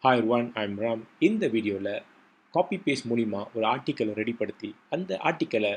Hi everyone, I'm Ram. இந்த வீடியோவில் copy paste மூலிமா ஒரு ஆர்டிக்கலை ரெடிப்படுத்தி அந்த ஆர்டிக்கலை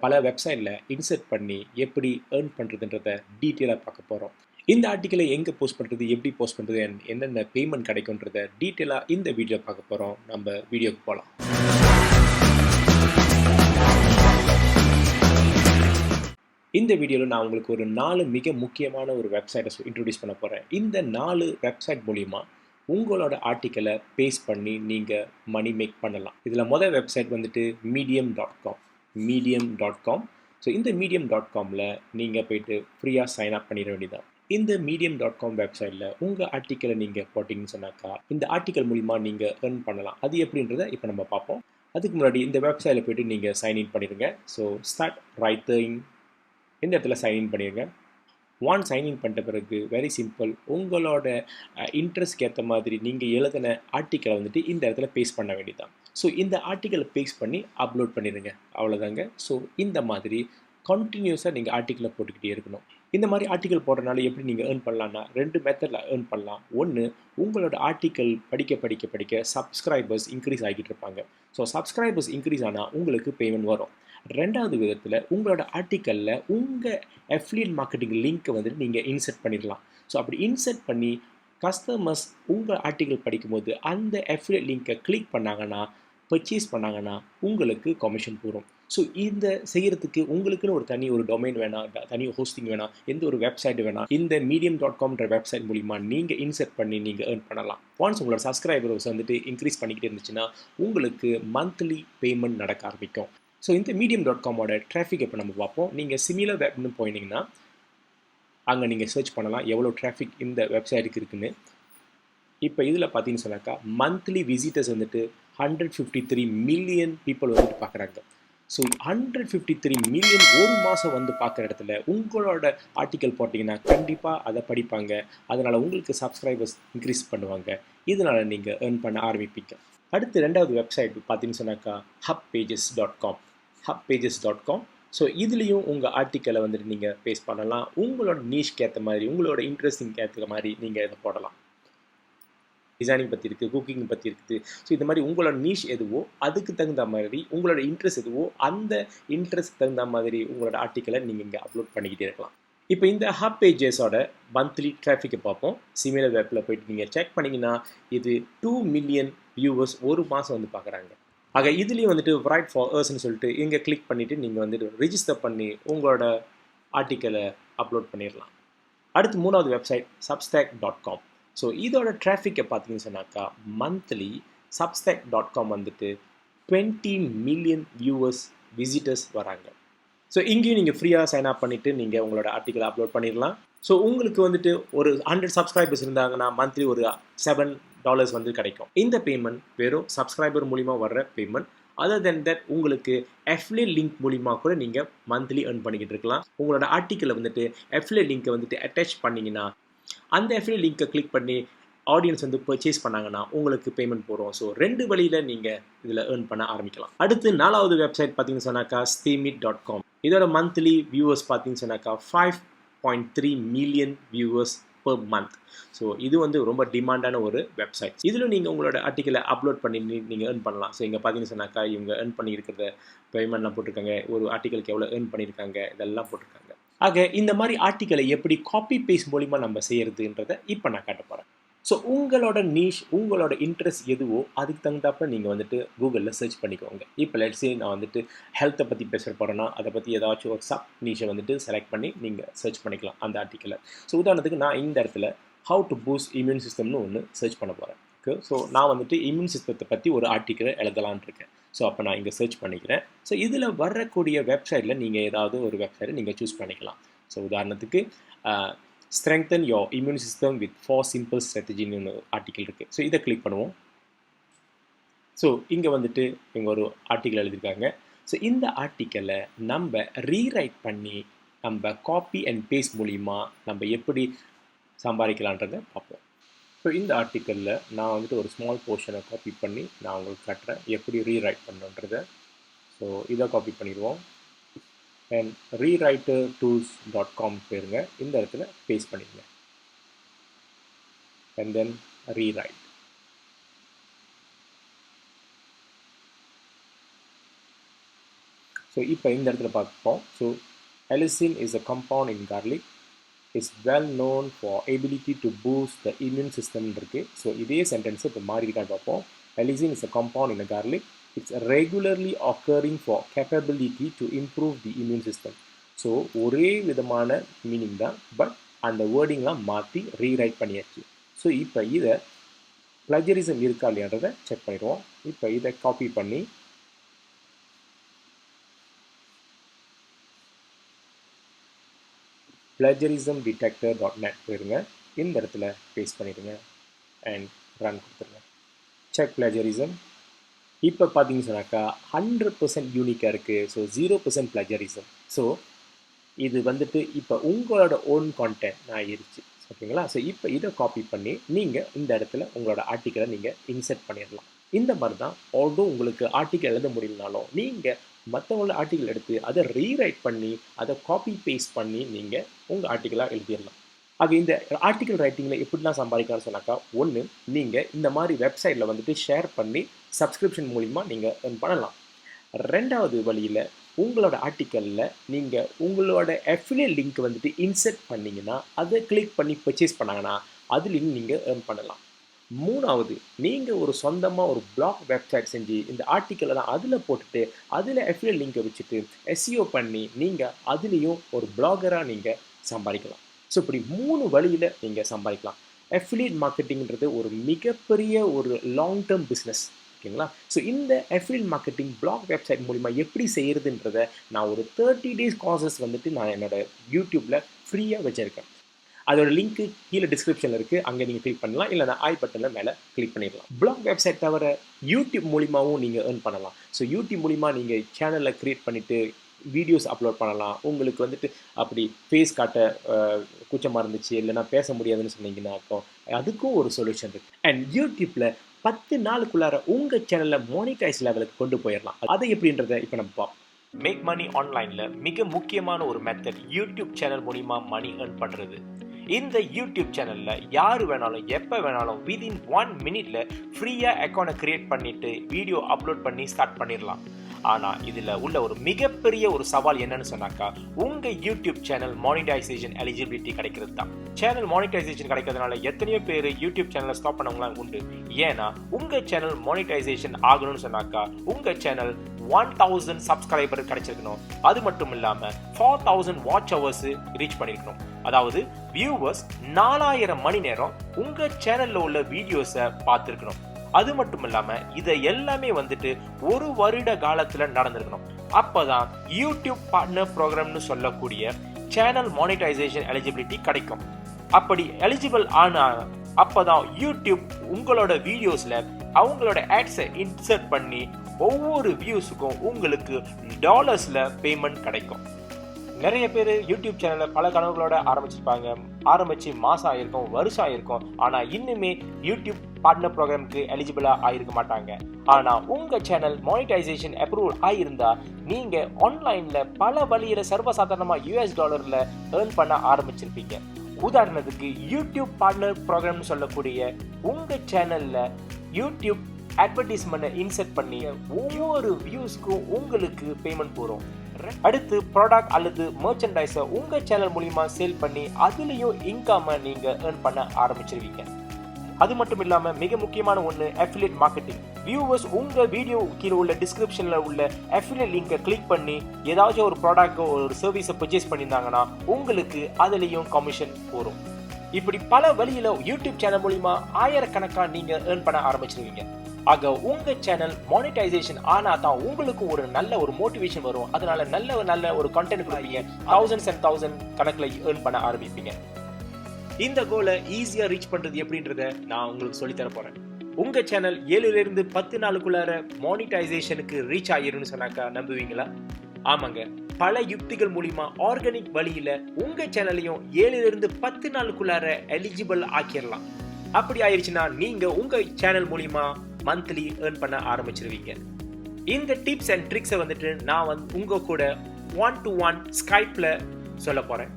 பல வெப்சைட்டில் இன்சர்ட் பண்ணி எப்படி ஏர்ன் பண்ணுறதுன்றத டீட்டெயிலாக பார்க்க போகிறோம். இந்த ஆர்டிக்கலை எங்கே போஸ்ட் பண்ணுறது, எப்படி போஸ்ட் பண்ணுறது, என்னென்ன பேமெண்ட் கிடைக்குன்றத டீட்டெயிலாக இந்த வீடியோ பார்க்க போகிறோம். நம்ம வீடியோக்கு போகலாம். இந்த வீடியோவில் நான் உங்களுக்கு ஒரு 4 மிக முக்கியமான ஒரு வெப்சைட்டை இன்ட்ரடியூஸ் பண்ண போகிறேன். இந்த 4 வெப்சைட் மூலிமா உங்களோட ஆர்டிக்கலை பேஸ்ட் பண்ணி நீங்கள் மணி மேக் பண்ணலாம். இதில் மொதல் வெப்சைட் வந்துட்டு medium.com. ஸோ இந்த medium.comல நீங்கள் போய்ட்டு ஃப்ரீயாக சைன் அப் பண்ணிட வேண்டியதான். இந்த medium.com வெப்சைட்டில் உங்கள் ஆர்டிக்கலை நீங்கள் போட்டிங்கன்னு சொன்னாக்கா இந்த ஆர்டிக்கல் மூலிமா நீங்கள் ஏர்ன் பண்ணலாம். அது எப்படின்றத இப்போ நம்ம பார்ப்போம். அதுக்கு முன்னாடி இந்த வெப்சைட்டில் போய்ட்டு நீங்கள் சைன்இன் பண்ணிடுங்க. ஸோ ஸ்டார்ட் ரைட்டிங் இந்த இடத்துல சைன்இன் பண்ணிடுங்க. சைன்இன் பண்ணிட்ட பிறகு வெரி சிம்பிள், உங்களோட இன்ட்ரெஸ்ட்க்கு ஏற்ற மாதிரி நீங்கள் எழுதின ஆர்டிக்கலை வந்துட்டு இந்த இடத்துல பேஸ்ட் பண்ண வேண்டியதான். ஸோ இந்த ஆர்டிக்கலை பேஸ்ட் பண்ணி அப்லோட் பண்ணிடுங்க, அவ்வளோதாங்க. ஸோ இந்த மாதிரி கண்டினியூஸாக நீங்கள் ஆர்டிக்கலை போட்டுக்கிட்டே இருக்கணும். இந்த மாதிரி ஆர்டிக்கல் போடுறதுனால எப்படி நீங்கள் ஏர்ன் பண்ணலான்னா 2 மெத்தடில் ஏர்ன் பண்ணலாம். ஒன்று, உங்களோட ஆர்டிக்கல் படிக்க சப்ஸ்கிரைபர்ஸ் இன்க்ரீஸ் ஆகிட்டு இருப்பாங்க. ஸோ சப்ஸ்கிரைபர்ஸ் இன்க்ரீஸ் ஆனால் உங்களுக்கு பேமெண்ட் வரும். 2வது விதத்தில் உங்களோட ஆர்டிக்கலில் உங்கள் அஃபிலியேட் மார்க்கெட்டிங் லிங்க்கை வந்துட்டு நீங்கள் இன்சர்ட் பண்ணிடலாம். ஸோ அப்படி இன்சர்ட் பண்ணி கஸ்டமர்ஸ் உங்கள் ஆர்டிக்கல் படிக்கும்போது அந்த அஃபிலியேட் லிங்க்கை கிளிக் பண்ணாங்கன்னா, பர்ச்சேஸ் பண்ணாங்கன்னா உங்களுக்கு கமிஷன் போகும். ஸோ இந்த செய்கிறதுக்கு உங்களுக்குன்னு ஒரு டொமைன் வேணாம், தனி ஹோஸ்டிங் வேணாம், எந்த ஒரு வெப்சைட் வேணாம். இந்த medium.comன்ற வெப்சைட் மூலிமா நீங்கள் இன்சர்ட் பண்ணி நீங்கள் ஏர்ன் பண்ணலாம். ஒன்ஸ் உங்களோட சப்ஸ்கிரைபர்ஸ் வந்துட்டு இன்க்ரீஸ் பண்ணிக்கிட்டே இருந்துச்சுன்னா உங்களுக்கு மந்த்லி பேமெண்ட் நடக்க ஆரம்பிக்கும். ஸோ இந்த medium.comோட டிராஃபிக் இப்போ நம்ம பார்ப்போம். நீங்கள் சிமிலர் வெப்னு போனீங்கன்னா அங்கே நீங்கள் சர்ச் பண்ணலாம் எவ்வளோ டிராஃபிக் இந்த வெப்சைட்டுக்கு இருக்குன்னு. இப்போ இதில் பார்த்தீங்கன்னு சொன்னாக்கா மந்த்லி விசிட்டர்ஸ் வந்துட்டு 153 மில்லியன் பீப்புள் வந்துட்டு பார்க்குறாங்க. ஸோ 153 மில்லியன் ஒரு மாதம் வந்து பார்க்குற இடத்துல உங்களோட ஆர்டிக்கல் போட்டிங்கன்னா கண்டிப்பாக அதை படிப்பாங்க. அதனால் உங்களுக்கு சப்ஸ்கிரைபர்ஸ் இன்க்ரீஸ் பண்ணுவாங்க. இதனால் நீங்கள் ஏர்ன் பண்ண ஆரம்பிப்பீங்க. அடுத்து 2வது வெப்சைட் பார்த்தீங்கன்னு சொன்னாக்கா hubpages.com. ஸோ இதுலேயும் உங்கள் ஆர்டிக்கலை வந்துட்டு நீங்கள் பேஸ்ட் பண்ணலாம். உங்களோட நீஷ்க்கு ஏற்ற மாதிரி, உங்களோட இன்ட்ரெஸ்டிங்க்கு ஏற்ற மாதிரி நீங்கள் இதை போடலாம். டிசைனிங் பற்றி இருக்குது, குக்கிங் பற்றி இருக்குது. ஸோ இந்த மாதிரி உங்களோட நீஷ் எதுவோ அதுக்கு தகுந்த மாதிரி, உங்களோட இன்ட்ரெஸ்ட் எதுவோ அந்த இன்ட்ரெஸ்ட் தகுந்த மாதிரி உங்களோட ஆர்டிக்கலை நீங்கள் இங்கே அப்லோட் பண்ணிக்கிட்டே இருக்கலாம். இப்போ இந்த ஹப் பேஜஸோட மந்த்லி டிராஃபிக்கை பார்ப்போம். சிமிலர் வெப்பில் போய்ட்டு நீங்கள் செக் பண்ணிங்கன்னா இது 2 மில்லியன் வியூவர்ஸ் ஒரு மாதம் வந்து பார்க்குறாங்க. ஆக இதுலேயும் வந்துட்டு ரைட் ஃபார் அஸ்ன்னு சொல்லிட்டு இங்கே கிளிக் பண்ணிவிட்டு நீங்கள் வந்துட்டு ரிஜிஸ்டர் பண்ணி உங்களோட ஆர்டிக்கலை அப்லோட் பண்ணிடலாம். அடுத்து 3வது வெப்சைட் substack.com. ஸோ இதோட டிராஃபிக்கை பார்த்தீங்கன்னு சொன்னாக்கா மந்த்லி substack.com வந்துட்டு 20 மில்லியன் வியூவர்ஸ் விசிட்டர்ஸ் வராங்க. ஸோ இங்கேயும் நீங்கள் ஃப்ரீயாக சைன் அப் பண்ணிவிட்டு நீங்கள் உங்களோட ஆர்டிக்கலை அப்லோட் பண்ணிடலாம். ஸோ உங்களுக்கு வந்துட்டு ஒரு 100 சப்ஸ்கிரைபர்ஸ் இருந்தாங்கன்னா மந்த்லி ஒரு $7 வந்து கிடைக்கும். இந்த பேமெண்ட் வெறும் சப்ஸ்கிரைபர் மூலிமா வர்ற பேமெண்ட். அதர் தென் தட் உங்களுக்கு அஃபிலியேட் லிங்க் மூலிமா கூட நீங்கள் மந்த்லி ஏர்ன் பண்ணிக்கிட்டு இருக்கலாம். உங்களோட ஆர்டிக்கலை வந்துட்டு அஃபிலியேட் லிங்க்கை வந்துட்டு அட்டாச் பண்ணிங்கன்னா அந்த அஃபிலியேட் லிங்க்கை கிளிக் பண்ணி ஆடியன்ஸ் வந்து பர்ச்சேஸ் பண்ணாங்கன்னா உங்களுக்கு பேமெண்ட் போகிறோம். ஸோ 2 வழியில் நீங்கள் இதில் ஏர்ன் பண்ண ஆரம்பிக்கலாம். அடுத்து 4வது வெப்சைட் பார்த்தீங்கன்னு சொன்னாக்கா steamit.com. இதோட மந்த்லி வியூவர்ஸ் பார்த்தீங்கன்னு சொன்னாக்கா 5.3 million viewers per month. So இது வந்து ரொம்ப டிமாண்டான ஒரு வெப்சைட். இதில் நீங்கள் உங்களோட ஆர்டிக்கலை அப்லோட் பண்ணி நீங்கள் ஏர்ன் பண்ணலாம். ஸோ இங்கே பார்த்தீங்கன்னு சொன்னாக்கா இவங்க ஏர்ன் பண்ணியிருக்கிறத பேமெண்ட்லாம் போட்டிருக்காங்க, ஒரு ஆர்டிக்கலுக்கு எவ்வளோ ஏர்ன் பண்ணியிருக்காங்க இதெல்லாம் போட்டிருக்காங்க. ஆக இந்த மாதிரி ஆர்டிக்கலை எப்படி காப்பி பேஸ்ட் மூலிமா நம்ம செய்கிறதுன்றதை இப்போ நான் காட்ட போகிறேன். ஸோ உங்களோட நீஷ், உங்களோட இன்ட்ரெஸ்ட் எதுவோ அதுக்கு தகுந்தாப்ப நீங்கள் வந்துட்டு கூகுளில் சர்ச் பண்ணிக்கோங்க. இப்போ லெட்ஸே நான் வந்துட்டு ஹெல்த்தை பற்றி பேச போகிறேன்னா அதை பற்றி ஏதாச்சும் ஒரு சப் நீஷை வந்துட்டு செலக்ட் பண்ணி நீங்கள் சர்ச் பண்ணிக்கலாம் அந்த ஆர்டிக்கலை. ஸோ உதாரணத்துக்கு நான் இந்த இடத்துல ஹவு டு பூஸ்ட் இம்யூன் சிஸ்டம்னு ஒன்று சர்ச் பண்ண போகிறேன். ஓகே, ஸோ நான் வந்துட்டு இம்யூன் சிஸ்டத்தை பற்றி ஒரு ஆர்டிக்கலை எழுதலான் இருக்கேன். ஸோ அப்போ நான் இங்கே சர்ச் பண்ணிக்கிறேன். ஸோ இதில் வரக்கூடிய வெப்சைட்டில் நீங்கள் ஏதாவது ஒரு வெப்சைட்டை நீங்கள் சூஸ் பண்ணிக்கலாம். ஸோ உதாரணத்துக்கு strengthen your immune system with 4 simple strategy ன்னு ஆர்டிக்கல் இருக்குது. ஸோ இதை கிளிக் பண்ணுவோம். ஸோ இங்கே வந்துட்டு இவங்க ஒரு ஆர்டிக்கல் எழுதியிருக்காங்க. ஸோ இந்த ஆர்டிக்கலை நம்ம ரீரைட் பண்ணி நம்ம காப்பி அண்ட் பேஸ்ட் மூலிமா நம்ம எப்படி சம்பாதிக்கலான்றதை பார்ப்போம். ஸோ இந்த ஆர்டிக்கலில் நான் வந்துட்டு ஒரு ஸ்மால் போர்ஷனை காப்பி பண்ணி நான் உங்களுக்கு காட்டுறேன் எப்படி ரீரைட் பண்ணுன்றதை. ஸோ இதை காப்பி பண்ணிடுவோம். அண்ட் rewritertools.com போயிருங்க, இந்த இடத்துல பேஸ்ட் பண்ணிடுங்க. And then rewrite. ஸோ இப்போ இந்த இடத்துல பார்ப்போம். So allicin is a compound in garlic. Is well known for ability to boost the immune system இருக்கு. ஸோ இதே சென்டென்ஸ் இப்போ மாறி இருக்கான்னு பார்ப்போம். allicin is a compound in a garlic. It's regularly occurring for capability to improve the immune system. So ஒரே விதமான meaning தான், but அந்த வேர்டிங்லாம் மாற்றி ரீரைட் பண்ணியாச்சு. ஸோ இப்போ இதை பிளஜரிசம் இருக்கா இல்லையான்றதை செக் பண்ணிடுவோம். இப்போ இதை காப்பி பண்ணி plagiarismdetector.net போயிருங்க. இந்த இடத்துல பேஸ்ட் பண்ணிடுங்க அண்ட் ரன் கொடுத்துருங்க. செக் பிளஜரிசம். இப்போ பார்த்தீங்கன்னு சொன்னாக்கா 100% யூனிக்காக இருக்குது. ஸோ 0% பிளஜரிசம். ஸோ இது வந்துட்டு இப்போ உங்களோட ஓன் கான்டென்ட் ஆகிருச்சு. ஓகேங்களா? ஸோ இப்போ இதை காப்பி பண்ணி நீங்கள் இந்த இடத்துல உங்களோட ஆர்டிக்கலை நீங்கள் இன்சர்ட் பண்ணிடலாம். இந்த மாதிரி தான் ஆல்தோ உங்களுக்கு ஆர்டிக்கல் எழுத முடியலனாலும் நீங்கள் மற்றவங்களோட ஆர்டிக்கல் எடுத்து அதை ரீரைட் பண்ணி அதை காப்பி பேஸ்ட் பண்ணி நீங்கள் உங்கள் ஆர்டிக்கலாக எழுதிடலாம். ஆக இந்த ஆர்டிக்கல் ரைட்டிங்கில் எப்படிலாம் சம்பாதிக்கலாம்னு சொன்னாக்கா, ஒன்று நீங்கள் இந்த மாதிரி வெப்சைட்டில் வந்துட்டு ஷேர் பண்ணி சப்ஸ்கிரிப்ஷன் மூலிமா நீங்கள் earn பண்ணலாம். ரெண்டாவது வழியில் உங்களோட ஆர்டிக்கலில் நீங்கள் உங்களோட அஃபிலியேட் லிங்க் வந்துட்டு இன்சர்ட் பண்ணிங்கன்னா அதை கிளிக் பண்ணி பர்ச்சேஸ் பண்ணாங்கன்னா அதுலேயும் நீங்கள் earn பண்ணலாம். மூணாவது, நீங்கள் ஒரு சொந்தமாக ஒரு பிளாக் வெப்சைட் செஞ்சு இந்த ஆர்டிக்கலெல்லாம் அதில் போட்டுட்டு அதில் அஃபிலியேட் லிங்கை வச்சுட்டு SEO பண்ணி நீங்கள் அதுலேயும் ஒரு பிளாகராக நீங்கள் சம்பாதிக்கலாம். ஸோ இப்படி 3 வழியில் நீங்கள் சம்பாதிக்கலாம். அஃபிலியேட் மார்க்கெட்டிங்கிறது ஒரு மிகப்பெரிய ஒரு லாங் டேர்ம் பிஸ்னஸ். ஓகேங்களா? ஸோ இந்த அஃபிலியேட் மார்க்கெட்டிங் பிளாக் வெப்சைட் மூலிமா எப்படி செய்கிறதுன்றதை நான் ஒரு 30 days கார்சஸ் வந்துட்டு நான் என்னோட யூடியூப்பில் ஃப்ரீயாக வச்சுருக்கேன். அதோட லிங்க்கு கீழே டிஸ்கிரிப்ஷனில் இருக்குது, அங்கே நீங்கள் கிளிக் பண்ணலாம். இல்லைனா ஐ பட்டனில் மேலே கிளிக் பண்ணிடலாம். பிளாக் வெப்சைட் தவிர யூடியூப் மூலிமாவும் நீங்கள் earn பண்ணலாம். ஸோ யூடியூப் மூலிமா நீங்கள் சேனலில் க்ரியேட் பண்ணிவிட்டு வீடியோஸ் அப்லோட் பண்ணலாம். உங்களுக்கு வந்துட்டு அப்படி ஃபேஸ் காட்ட கூச்சமாக இருந்துச்சு, இல்லைனா பேச முடியாதுன்னு சொன்னீங்கன்னா அதுக்கும் ஒரு சொல்யூஷன் இருக்குது. அண்ட் யூடியூப்பில் 10 நாளுக்குள்ளார உங்கள் சேனலில் மோனிடைஸ் லெவலுக்கு கொண்டு போயிடலாம். அதை எப்படின்றத இப்போ நம்ம பார்ப்போம். மேக் மணி ஆன்லைனில் மிக முக்கியமான ஒரு மெத்தட் யூடியூப் சேனல் மூலிமா மணி earn பண்ணுறது. இந்த யூடியூப் சேனலில் யார் வேணாலும் எப்போ வேணாலும் விதின் 1 minute ஃப்ரீயாக அக்கௌண்ட்டை க்ரியேட் பண்ணிவிட்டு வீடியோ அப்லோட் பண்ணி ஸ்டார்ட் பண்ணிடலாம். ஆனால் இதில் உள்ள ஒரு மிகப்பெரிய ஒரு சவால் என்னன்னு சொன்னாக்கா, உங்கள் யூடியூப் சேனல் மானிட்டைசேஷன் எலிஜிபிலிட்டி கிடைக்கிறது தான். சேனல் மானிட்டைசேஷன் கிடைக்கிறதுனால எத்தனையோ பேர் யூடியூப் சேனலை ஸ்டாப் பண்ணவங்களாம் உண்டு. ஏன்னா உங்கள் சேனல் மானிட்டைசேஷன் ஆகணும்னு சொன்னாக்கா உங்கள் சேனல் 1000 சப்ஸ்கிரைபர் கிடைச்சிருக்கணும். அது மட்டும் இல்லாமல் 4000 வாட்ச் ஹவர்ஸ் ரீச் பண்ணியிருக்கணும். அதாவது வியூவர்ஸ் 4000 மணி நேரம் உங்கள் சேனலில் உள்ள வீடியோஸை பார்த்துருக்கணும். அது மட்டும் இல்லாமல் இதை எல்லாமே வந்துட்டு 1 வருட காலத்தில் நடந்திருக்கணும். அப்போதான் யூடியூப் பார்ட்னர் ப்ரோக்ராம்னு சொல்லக்கூடிய சேனல் மானிட்டைசேஷன் எலிஜிபிலிட்டி கிடைக்கும். அப்படி எலிஜிபிள் ஆனால் அப்போதான் யூடியூப் உங்களோட வீடியோஸில் அவங்களோட ஆட்ஸை இன்சர்ட் பண்ணி ஒவ்வொரு வியூஸுக்கும் உங்களுக்கு டாலர்ஸில் பேமெண்ட் கிடைக்கும். நிறைய பேர் யூடியூப் சேனலில் பல கனவுகளோட ஆரம்பிச்சிருப்பாங்க. ஆரம்பித்து மாதம் ஆகிருக்கும், வருஷம் ஆகிருக்கும். ஆனால் இன்னுமே யூடியூப் பார்ட்னர் ப்ரோக்ராமுக்கு எலிஜிபிளாக ஆகிருக்க மாட்டாங்க. ஆனால் உங்கள் சேனல் மானிட்டைசேஷன் அப்ரூவல் ஆகியிருந்தா நீங்கள் ஆன்லைனில் பல வழியில் சர்வசாதாரணமாக $US earn பண்ண ஆரம்பிச்சிருப்பீங்க. உதாரணத்துக்கு யூடியூப் பார்ட்னர் ப்ரோக்ராம்னு சொல்லக்கூடிய உங்கள் சேனலில் யூடியூப் அட்வர்டைஸ்மெண்ட்டை இன்சர்ட் பண்ணி ஒவ்வொரு வியூஸ்க்கும் உங்களுக்கு பேமெண்ட் போகிறோம். அடுத்து ப்ராடக்ட் அல்லது மர்ச்சன்டைஸை உங்கள் சேனல் மூலிமா சேல் பண்ணி அதுலேயும் இன்கம்மை நீங்கள் earn பண்ண ஆரம்பிச்சிருவீங்க. அது மட்டும் இல்லாமல் மிக முக்கியமான ஒன்று அஃபிலியேட் மார்க்கெட்டிங். வியூவர்ஸ் உங்கள் வீடியோ கீழே உள்ள டிஸ்கிரிப்ஷனில் உள்ள அஃபிலியேட் லிங்கை கிளிக் பண்ணி ஏதாச்சும் ஒரு ப்ராடக்ட்டோ ஒரு சர்வீஸை பர்ச்சேஸ் பண்ணியிருந்தாங்கன்னா உங்களுக்கு அதுலேயும் கமிஷன் வரும். இப்படி பல வழியில் யூடியூப் சேனல் மூலிமா ஆயிரக்கணக்காக நீங்கள் earn பண்ண ஆரம்பிச்சிருவீங்க. ஆக உங்கள் சேனல் மானிட்டைசேஷன் ஆனால் தான் உங்களுக்கு ஒரு நல்ல ஒரு மோட்டிவேஷன் வரும். அதனால நல்ல ஒரு கண்டென்ட் கொடுப்பீங்க. thousands and thousands கணக்கில் earn பண்ண ஆரம்பிப்பீங்க. இந்த கோலை ஈஸியாக ரீச் பண்ணுறது எப்படின்றத நான் உங்களுக்கு சொல்லித்தர போகிறேன். உங்கள் சேனல் 7 to 10 நாளுக்குள்ளார மானிட்டைசேஷனுக்கு ரீச் ஆகிரும்னு சொன்னாக்கா நம்புவீங்களா? ஆமாங்க, பல யுக்திகள் மூலிமா ஆர்கானிக் வழியில் உங்கள் சேனலையும் 7 to 10 நாளுக்குள்ளார எலிஜிபிள் ஆக்கிடலாம். அப்படி ஆயிடுச்சுன்னா நீங்கள் உங்கள் சேனல் மூலிமா மந்த்லி earn பண்ண ஆரம்பிச்சிருவீங்க. இந்த டிப்ஸ் அண்ட் ட்ரிக்ஸை வந்துட்டு நான் உங்கள் கூட 1-to-1 ஸ்கைப்பில் சொல்ல போகிறேன்.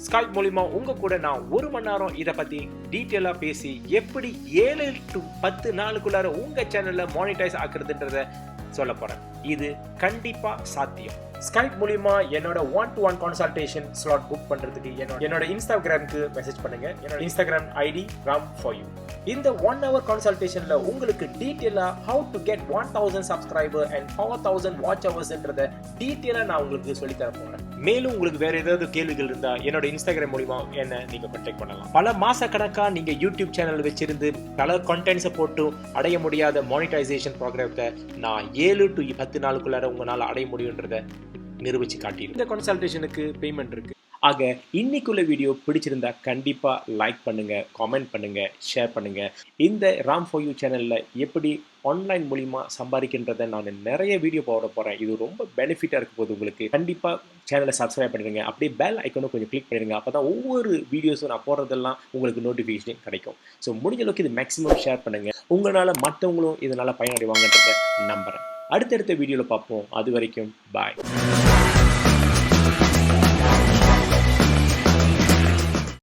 ஸ்கைப் மூலிமா உங்கள் கூட நான் 1 மணி நேரம் இதை பற்றி டீட்டெயிலாக பேசி எப்படி 7 to 10 நாளுக்குள்ளார உங்கள் சேனலில் மானிட்டைஸ் ஆக்குறதுன்றதை சொல்ல போகிறேன். இது கண்டிப்பா சாத்தியம். ஸ்கைப் மூலியமா என்னோட 1-to-1 கன்சல்டேஷன் ஸ்லாட் புக் பண்றதுக்கு என்னோட இன்ஸ்டாகிராமுக்கு மெசேஜ் பண்ணுங்க. என்னோட இன்ஸ்டாகிராம் ஐடி ram4u. இந்த 1 hour கன்சல்டேஷன்ல உங்களுக்கு டீடைலா how to get 1000 subscriber and 4000 watch hoursன்றத டீடைலா நான் உங்களுக்கு சொல்லி தர போறேன். மேலும் உங்களுக்கு வேற ஏதாவது கேள்விகள் இருந்தா என்னோட இன்ஸ்டாகிராம் மூலமா என்ன நீங்க கான்டாக்ட் பண்ணலாம். பல மாச கணக்கா நீங்க யூடியூப் சேனல் வச்சிருந்து பல கண்டென்ட்ஸை போட்டு அடைய முடியாத மானிட்டைசேஷன் ப்ரோக்ராம்த்தை நான் 7 to 10 நாளுக்குள்ளார உங்களால அடைய முடியும்ன்றத நிரூபிச்சு காட்டிடும். இந்த கன்சல்டேஷனுக்கு பேமெண்ட் இருக்கு. ஆக இன்னைக்குள்ள வீடியோ பிடிச்சிருந்தா கண்டிப்பா லைக் பண்ணுங்க, கமெண்ட் பண்ணுங்க, ஷேர் பண்ணுங்க. இந்த ram4u சேனல்ல எப்படி ஆன்லைன் மூலியமா சம்பாதிக்கின்றதை நான் நிறைய வீடியோ போட போறேன். இது ரொம்ப பெனிஃபிட்டா இருக்க போகுது உங்களுக்கு. கண்டிப்பா சேனலை சப்ஸ்கிரைப் பண்ணிடுங்க. அப்படியே பெல் ஐக்கனும் கொஞ்சம் கிளிக் பண்ணிடுங்க. அப்பதான் ஒவ்வொரு வீடியோஸும் நான் போடுறதெல்லாம் உங்களுக்கு நோட்டிஃபிகேஷன் கிடைக்கும். ஸோ முடிஞ்ச அளவுக்கு இது மேக்ஸிமம் ஷேர் பண்ணுங்க. உங்களால மற்றவங்களும் இதனால பயனடைவாங்கன்றதை நம்புறேன். அடுத்தடுத்த வீடியோவில் பார்ப்போம். அது வரைக்கும் பாய்.